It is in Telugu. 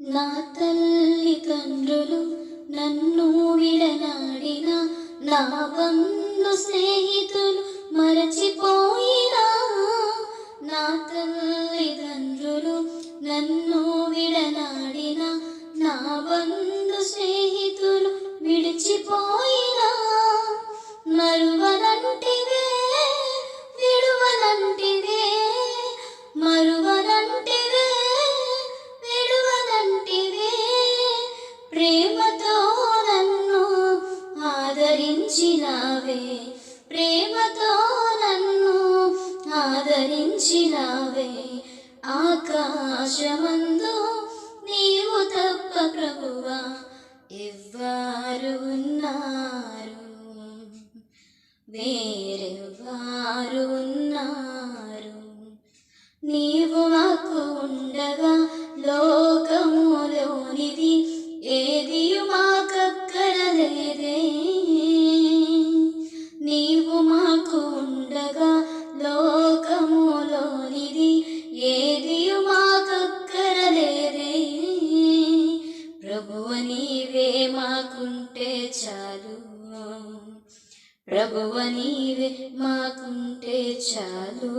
నా తల్లిదండ్రులు నన్ను విడనాడిన, నా బంధు స్నేహితులు మరచిపోయినా, నా తల్లిదండ్రులు నన్ను విడనాడిన, నా బంధు స్నేహితులు విడిచిపోయినా, మరువనంటివే విడువనంటివే, మరువనంటివే విడువనంటివే, ప్రేమతో నన్ను ఆదరించినావే, ప్రేమతో నన్ను ఆదరించినావే. ఆకాశమందు నీవు తప్ప ప్రభువా ఎవ్వారు ఉన్నారు, వేరెవ్వారు ఉన్నారు. నీవు మాకు ఉండగా లోకములోనిది ఏదియు మాకక్కరలేదే, నీవు మాకు ఉండగా లోకములోనిది ఏదియు మాకక్కరలేదే. ప్రభువ నీవే మాకుంటే చాలు, ప్రభువ నీవే మాకుంటే చాలు.